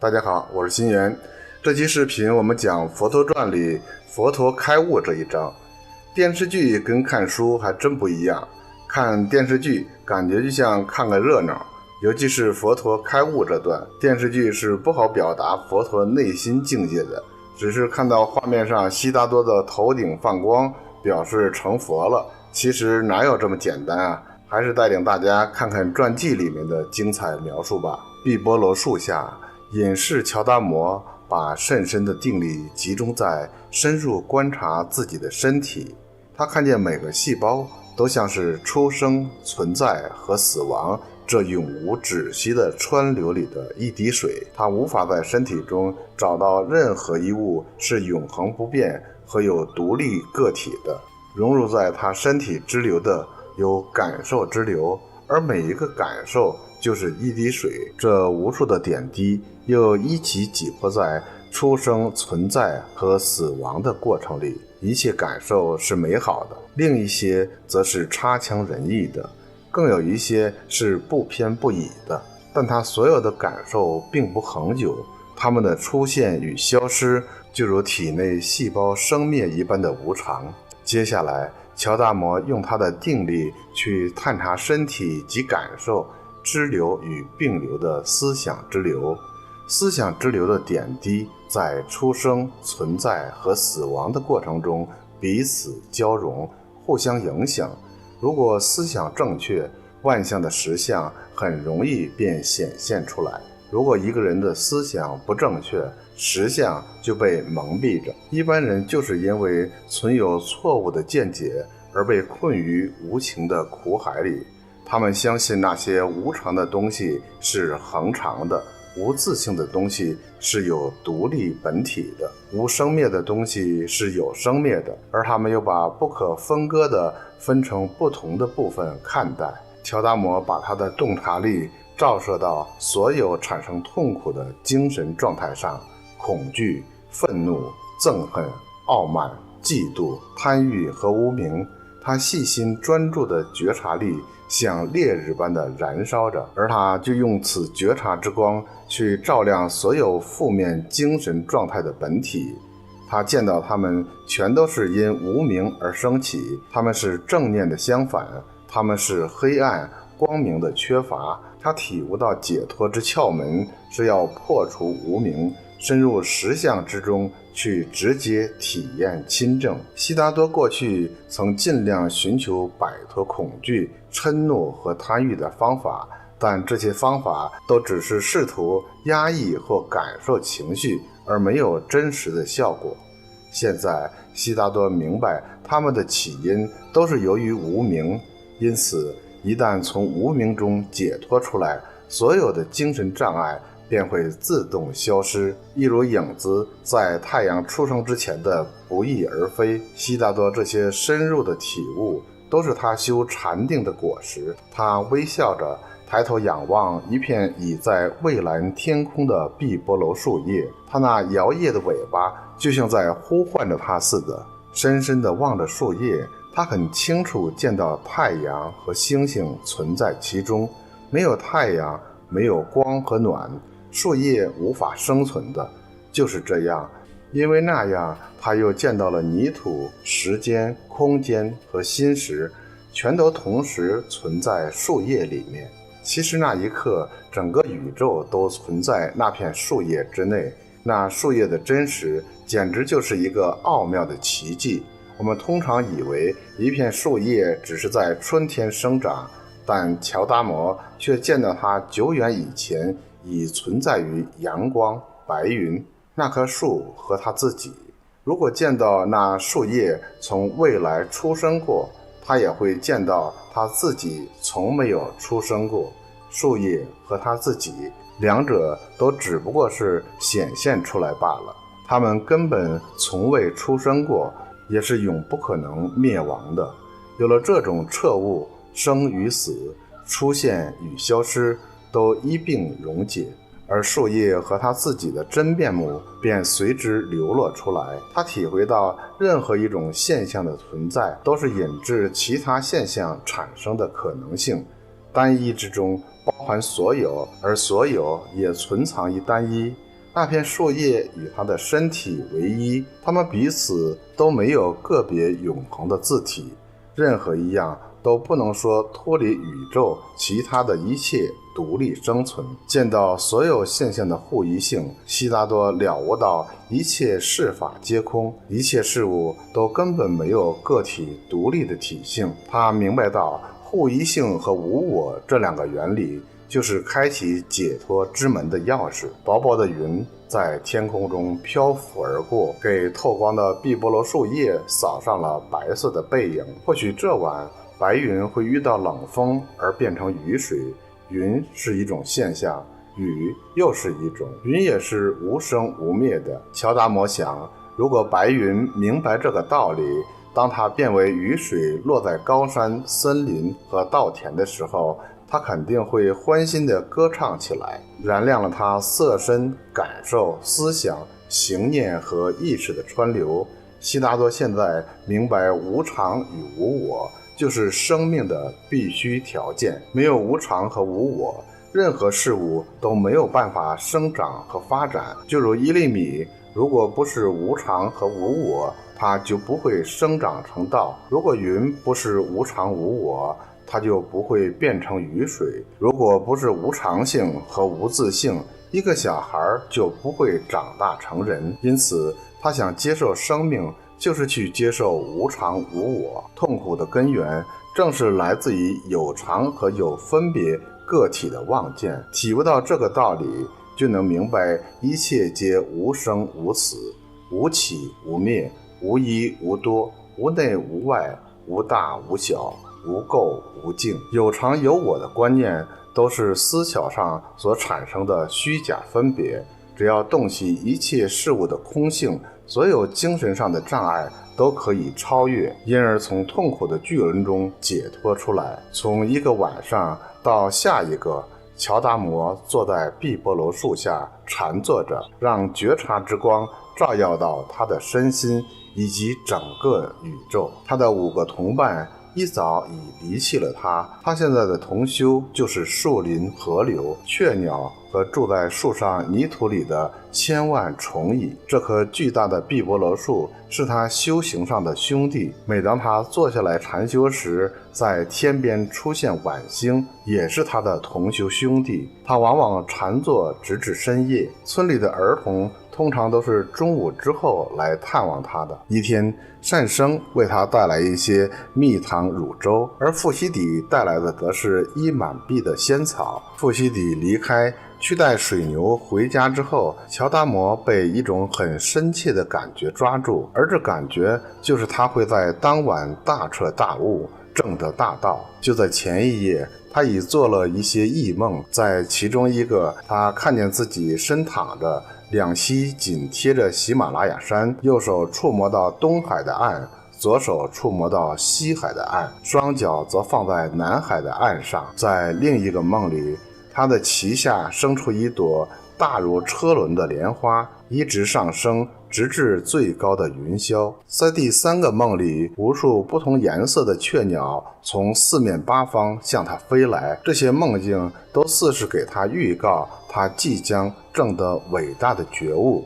大家好，我是心源。这期视频我们讲《佛陀传》里佛陀开悟这一章。电视剧跟看书还真不一样，看电视剧感觉就像看个热闹，尤其是佛陀开悟这段，电视剧是不好表达佛陀内心境界的，只是看到画面上悉达多的头顶放光，表示成佛了。其实哪有这么简单啊？还是带领大家看看传记里面的精彩描述吧。毕波罗树下，隐士乔达摩把甚深的定力集中在深入观察自己的身体，他看见每个细胞都像是出生、存在和死亡这永无止息的川流里的一滴水，他无法在身体中找到任何一物是永恒不变和有独立个体的。融入在他身体之流的有感受之流，而每一个感受就是一滴水，这无数的点滴又一起挤迫在出生、存在和死亡的过程里。一切感受是美好的，另一些则是差强人意的，更有一些是不偏不倚的。但他所有的感受并不恒久，它们的出现与消失就如体内细胞生灭一般的无常。接下来乔达摩用他的定力去探查身体及感受支流与并流的思想之流。思想之流的点滴在出生、存在和死亡的过程中彼此交融，互相影响。如果思想正确，万象的实相很容易便显现出来。如果一个人的思想不正确，实相就被蒙蔽着。一般人就是因为存有错误的见解而被困于无情的苦海里。他们相信那些无常的东西是恒常的，无自性的东西是有独立本体的，无生灭的东西是有生灭的，而他们又把不可分割的分成不同的部分看待。乔达摩把他的洞察力照射到所有产生痛苦的精神状态上，恐惧、愤怒、憎恨、傲慢、嫉妒、贪欲和无明。他细心专注的觉察力像烈日般的燃烧着，而他就用此觉察之光去照亮所有负面精神状态的本体。他见到他们全都是因无明而升起，他们是正念的相反，他们是黑暗光明的缺乏。他体悟到解脱之窍门是要破除无明，深入实相之中去直接体验亲证。悉达多过去曾尽量寻求摆脱恐惧、嗔怒和贪欲的方法，但这些方法都只是试图压抑或感受情绪，而没有真实的效果。现在悉达多明白他们的起因都是由于无明，因此一旦从无明中解脱出来，所有的精神障碍便会自动消失，一如影子在太阳出生之前的不翼而飞。悉达多这些深入的体悟都是他修禅定的果实。他微笑着抬头仰望一片倚在蔚蓝天空的毕波罗树叶，他那摇曳的尾巴就像在呼唤着他似的。深深地望着树叶，他很清楚见到太阳和星星存在其中。没有太阳，没有光和暖，树叶无法生存的。就是这样，因为那样他又见到了泥土、时间、空间和心识全都同时存在树叶里面。其实那一刻整个宇宙都存在那片树叶之内，那树叶的真实简直就是一个奥妙的奇迹。我们通常以为一片树叶只是在春天生长，但乔达摩却见到它久远以前已存在于阳光、白云、那棵树和他自己。如果见到那树叶从未来出生过，他也会见到他自己从没有出生过。树叶和他自己，两者都只不过是显现出来罢了，他们根本从未出生过，也是永不可能灭亡的。有了这种彻悟，生与死、出现与消失都一并溶解，而树叶和他自己的真面目便随之流落出来。他体会到任何一种现象的存在都是引致其他现象产生的可能性，单一之中包含所有，而所有也存藏于单一。那片树叶与他的身体为一，他们彼此都没有个别永恒的自体，任何一样都不能说脱离宇宙其他的一切独立生存。见到所有现象的互依性，悉达多了悟到一切事法皆空，一切事物都根本没有个体独立的体性。他明白到互依性和无我这两个原理就是开启解脱之门的钥匙。薄薄的云在天空中漂浮而过，给透光的碧波罗树叶扫上了白色的背影。或许这晚白云会遇到冷风而变成雨水，云是一种现象，雨又是一种，云也是无生无灭的。乔达摩想，如果白云明白这个道理，当它变为雨水落在高山、森林和稻田的时候，他肯定会欢欣地歌唱起来，燃亮了他色身、感受、思想、行念和意识的川流。悉达多现在明白无常与无我就是生命的必须条件，没有无常和无我，任何事物都没有办法生长和发展。就如一粒米，如果不是无常和无我，它就不会生长成稻；如果云不是无常无我，它就不会变成雨水。如果不是无常性和无自性，一个小孩就不会长大成人。因此他想接受生命，就是去接受无常无我。痛苦的根源正是来自于有常和有分别个体的妄见。体悟到这个道理，就能明白一切皆无生无死，无起无灭，无一无多，无内无外，无大无小，无垢无净。有常有我的观念都是思想上所产生的虚假分别，只要洞悉一切事物的空性，所有精神上的障碍都可以超越，因而从痛苦的巨轮中解脱出来。从一个晚上到下一个，乔达摩坐在碧波罗树下禅坐着，让觉察之光照耀到他的身心以及整个宇宙。他的5个同伴一早已离弃了他，他现在的同修就是树林、河流、雀鸟和住在树上泥土里的千万虫蚁。这棵巨大的碧波罗树是他修行上的兄弟，每当他坐下来禅修时，在天边出现晚星，也是他的同修兄弟。他往往禅坐直至深夜，村里的儿童通常都是中午之后来探望他的。一天，善生为他带来一些蜜糖乳粥，而富西底带来的则是一满壁的仙草。富西底离开去带水牛回家之后，乔达摩被一种很深切的感觉抓住，而这感觉就是他会在当晚大彻大悟，证得大道。就在前一夜，他已做了一些异梦，在其中一个，他看见自己深躺着，两膝紧贴着喜马拉雅山，右手触摸到东海的岸，左手触摸到西海的岸，双脚则放在南海的岸上。在另一个梦里，他的旗下生出一朵大如车轮的莲花，一直上升，直至最高的云霄。在第3个梦里，无数不同颜色的雀鸟从4面8方向他飞来，这些梦境都似是给他预告他即将证得伟大的觉悟。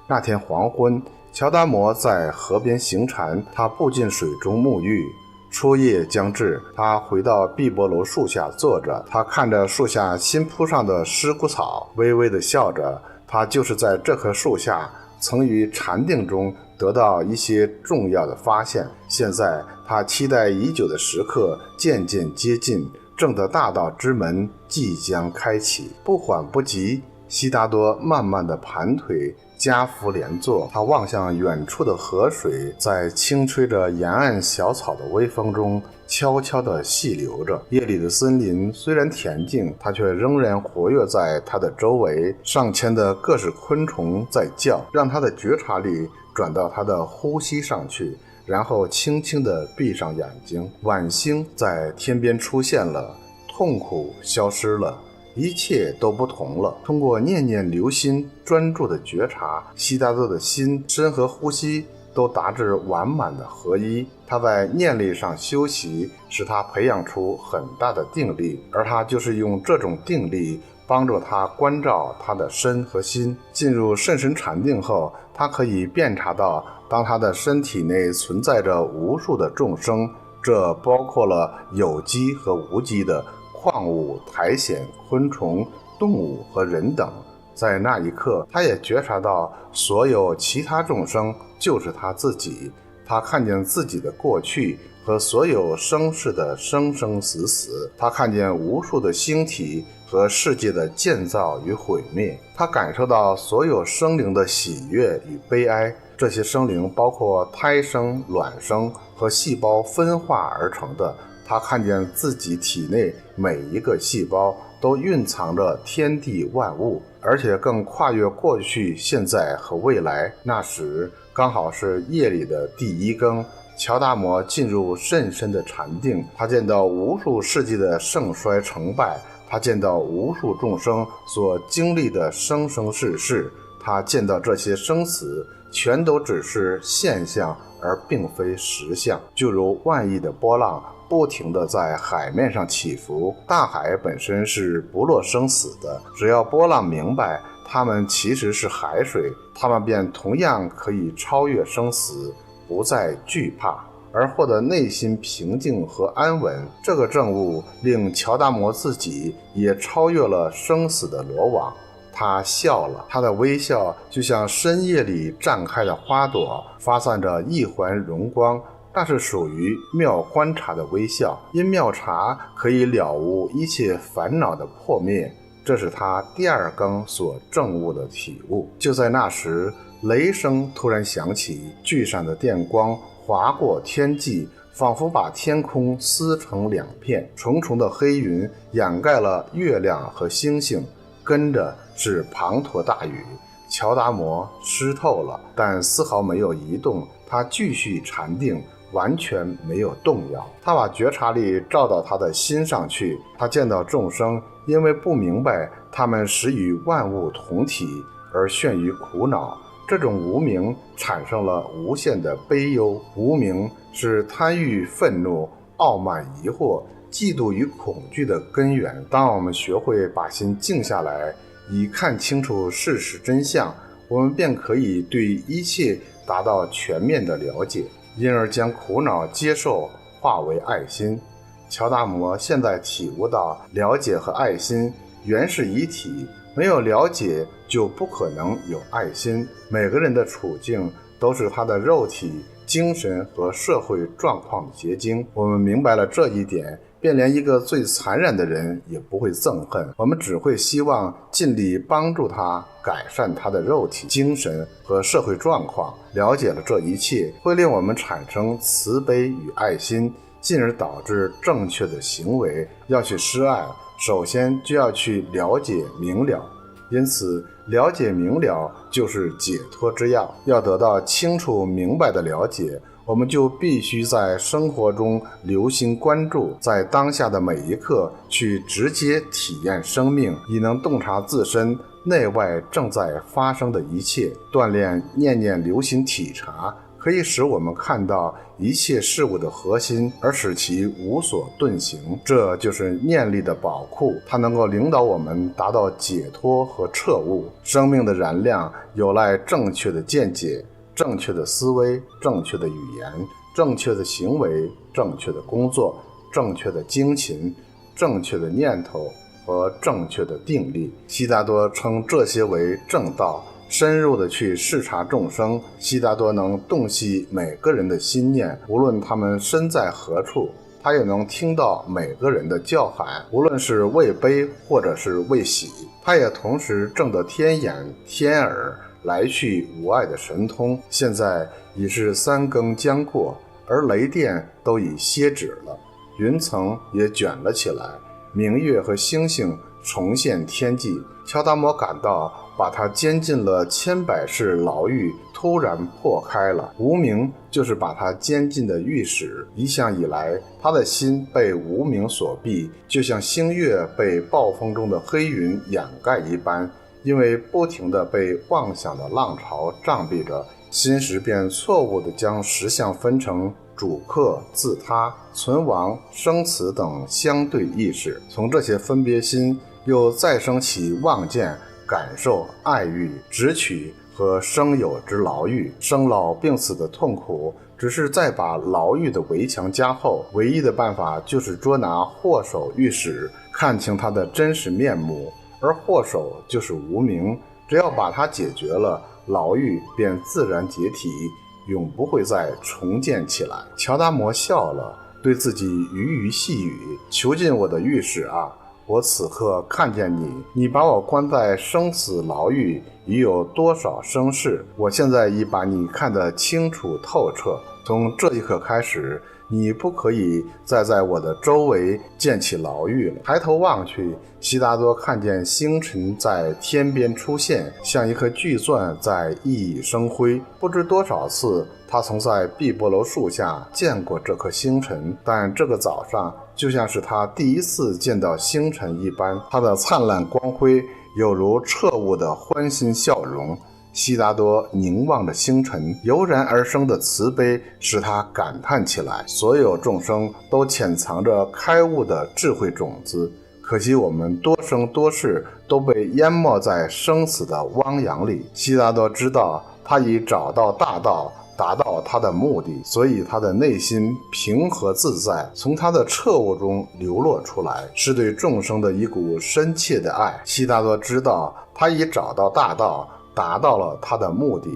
那天黄昏，乔达摩在河边行禅，他步进水中沐浴。初夜将至，他回到碧波罗树下坐着，他看着树下新铺上的尸骨草，微微地笑着。他就是在这棵树下曾于禅定中得到一些重要的发现，现在他期待已久的时刻渐渐接近，证得大道之门即将开启。不缓不急，悉达多慢慢地盘腿，加扶连坐，他望向远处的河水，在轻吹着沿岸小草的微风中悄悄地细流着。夜里的森林虽然恬静，它却仍然活跃在它的周围，上千的各式昆虫在叫，让他的觉察力转到他的呼吸上去，然后轻轻地闭上眼睛。晚星在天边出现了，痛苦消失了，一切都不同了。通过念念留心专注的觉察，悉达多的心身和呼吸都达至完满的合一。他在念力上修习，使他培养出很大的定力，而他就是用这种定力帮助他关照他的身和心。进入甚深禅定后，他可以辨察到，当他的身体内存在着无数的众生，这包括了有机和无机的矿物、苔藓、昆虫、动物和人等。在那一刻，他也觉察到所有其他众生就是他自己。他看见自己的过去和所有生世的生生死死，他看见无数的星体和世界的建造与毁灭，他感受到所有生灵的喜悦与悲哀。这些生灵包括胎生、卵生和细胞分化而成的。他看见自己体内每一个细胞都蕴藏着天地万物，而且更跨越过去、现在和未来。那时刚好是夜里的第一更，乔达摩进入甚深的禅定，他见到无数世纪的盛衰成败，他见到无数众生所经历的生生世世，他见到这些生死全都只是现象，而并非实相，就如万亿的波浪不停地在海面上起伏。大海本身是不落生死的，只要波浪明白它们其实是海水，它们便同样可以超越生死，不再惧怕，而获得内心平静和安稳。这个证悟令乔达摩自己也超越了生死的罗网。他笑了，他的微笑就像深夜里绽开的花朵，发散着一环荣光，那是属于妙观察的微笑。因妙察可以了悟一切烦恼的破灭，这是他第二更所证悟的体悟。就在那时，雷声突然响起，巨闪的电光划过天际，仿佛把天空撕成两片，重重的黑云掩盖了月亮和星星，跟着是滂沱大雨。乔达摩湿透了，但丝毫没有移动，他继续禅定，完全没有动摇。他把觉察力照到他的心上去，他见到众生因为不明白他们实与万物同体而陷于苦恼，这种无明产生了无限的悲忧。无明是贪欲、愤怒、傲慢、疑惑、嫉妒与恐惧的根源。当我们学会把心静下来，以看清楚事实真相，我们便可以对一切达到全面的了解，因而将苦恼接受化为爱心。乔达摩现在体悟到，了解和爱心原是一体，没有了解就不可能有爱心。每个人的处境都是他的肉体、精神和社会状况的结晶。我们明白了这一点，便连一个最残忍的人也不会憎恨，我们只会希望尽力帮助他改善他的肉体、精神和社会状况。了解了这一切，会令我们产生慈悲与爱心，进而导致正确的行为。要去施爱，首先就要去了解明了，因此了解明了就是解脱之要。要得到清楚明白的了解，我们就必须在生活中留心关注，在当下的每一刻去直接体验生命，以能洞察自身内外正在发生的一切。锻炼念念留心体察，可以使我们看到一切事物的核心，而使其无所遁形。这就是念力的宝库，它能够领导我们达到解脱和彻悟。生命的燃亮有赖正确的见解、正确的思维、正确的语言、正确的行为、正确的工作、正确的精勤、正确的念头和正确的定力。悉达多称这些为正道。深入的去视察众生，悉达多能洞悉每个人的心念，无论他们身在何处，他也能听到每个人的叫喊，无论是为悲或者是为喜。他也同时证得天眼、天耳，来去无碍的神通。现在已是三更将过，而雷电都已歇止了，云层也卷了起来，明月和星星重现天际。乔达摩感到把他监禁了千百世牢狱突然破开了。无明就是把他监禁的狱室，一向以来他的心被无明所蔽，就像星月被暴风中的黑云掩盖一般。因为不停地被妄想的浪潮障蔽着，心识便错误地将实相分成主客、自他、存亡、生死等相对意识。从这些分别心又再生起望见、感受、爱欲、执取和生有之牢狱。生老病死的痛苦只是再把牢狱的围墙加厚，唯一的办法就是捉拿祸首御史，看清他的真实面目，而祸首就是无明。只要把它解决了，牢狱便自然解体，永不会再重建起来。乔达摩笑了，对自己鱼鱼细语：囚禁我的御史啊，我此刻看见你，你把我关在生死牢狱已有多少生世，我现在已把你看得清楚透彻。从这一刻开始，你不可以再在我的周围建起牢狱了。抬头望去，悉达多看见星辰在天边出现，像一颗巨钻在熠熠生辉。不知多少次他曾在碧波罗树下见过这颗星辰，但这个早上就像是他第一次见到星辰一般，它的灿烂光辉有如彻悟的欢欣笑容。悉达多凝望着星辰，油然而生的慈悲使他感叹起来，所有众生都潜藏着开悟的智慧种子，可惜我们多生多世都被淹没在生死的汪洋里。悉达多知道他已找到大道，达到他的目的，所以他的内心平和自在，从他的彻悟中流落出来，是对众生的一股深切的爱。悉达多知道他已找到大道，达到了他的目的，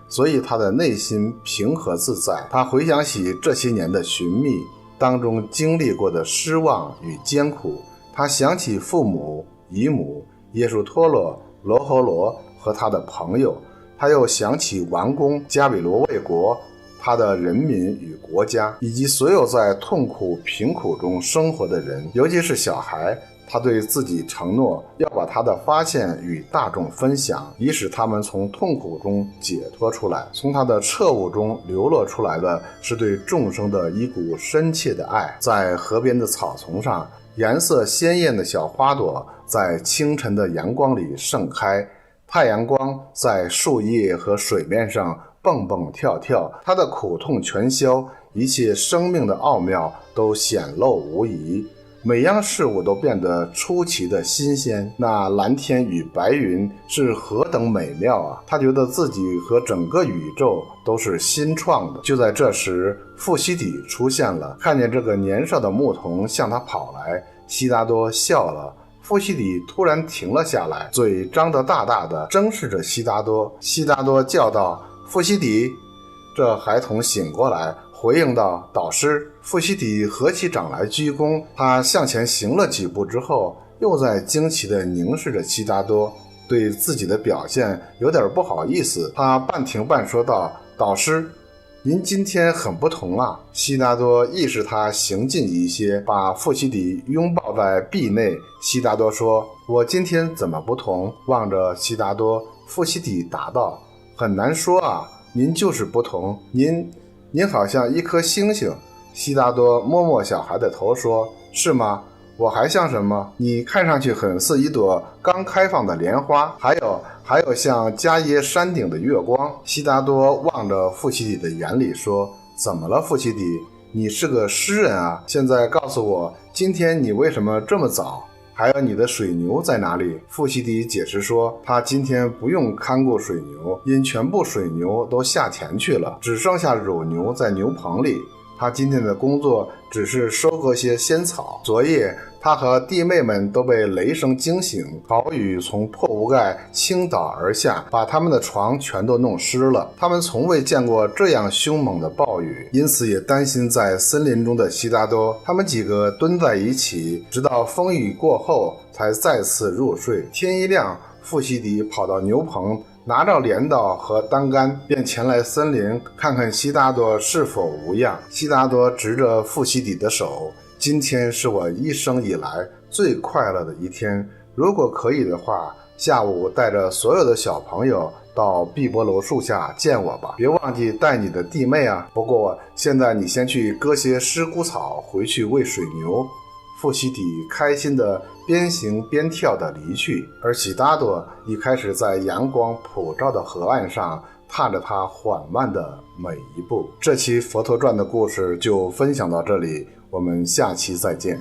所以他的内心平和自在。他回想起这些年的寻觅当中经历过的失望与艰苦，他想起父母、姨母、耶输陀罗、罗侯罗和他的朋友，他又想起王公加比罗卫国，他的人民与国家，以及所有在痛苦贫苦中生活的人，尤其是小孩。他对自己承诺要把他的发现与大众分享，以使他们从痛苦中解脱出来。从他的彻悟中流落出来的是对众生的一股深切的爱。在河边的草丛上，颜色鲜艳的小花朵在清晨的阳光里盛开，太阳光在树叶和水面上蹦蹦跳跳，他的苦痛全消，一切生命的奥妙都显露无遗，每样事物都变得出奇的新鲜。那蓝天与白云是何等美妙啊！他觉得自己和整个宇宙都是新创的。就在这时，富西底出现了，看见这个年少的牧童向他跑来，悉达多笑了。富西底突然停了下来，嘴张得大大的，正视着悉达多。悉达多叫道：富西底！这孩童醒过来，回应道：导师。富西底合起掌来鞠躬，他向前行了几步之后，又在惊奇地凝视着悉达多，对自己的表现有点不好意思。他半停半说道：导师，您今天很不同啊。悉达多意识他行近一些，把富西底拥抱在臂内。悉达多说：我今天怎么不同？望着悉达多，富西底答道：很难说啊，您就是不同，您好像一颗星星。悉达多摸摸小孩的头说：是吗？我还像什么？你看上去很似一朵刚开放的莲花，还有像迦耶山顶的月光。悉达多望着富西底的眼里说：怎么了，富西底？你是个诗人啊，现在告诉我，今天你为什么这么早？还有你的水牛在哪里？富西底解释说，他今天不用看顾水牛，因全部水牛都下田去了，只剩下乳牛在牛棚里。他今天的工作只是收割些仙草。昨夜他和弟妹们都被雷声惊醒，豪雨从破屋盖倾倒而下，把他们的床全都弄湿了。他们从未见过这样凶猛的暴雨，因此也担心在森林中的悉达多。他们几个蹲在一起，直到风雨过后才再次入睡。天一亮，富西底跑到牛棚，拿着镰刀和单杆，便前来森林看看悉达多是否无恙。悉达多执着富西底的手：今天是我一生以来最快乐的一天，如果可以的话，下午带着所有的小朋友到碧波楼树下见我吧，别忘记带你的弟妹啊。不过现在你先去割些尸骨草回去喂水牛。富西底开心地边行边跳地离去，而悉达多已开始在阳光普照的河岸上踏着他缓慢的每一步。这期佛陀传的故事就分享到这里，我们下期再见。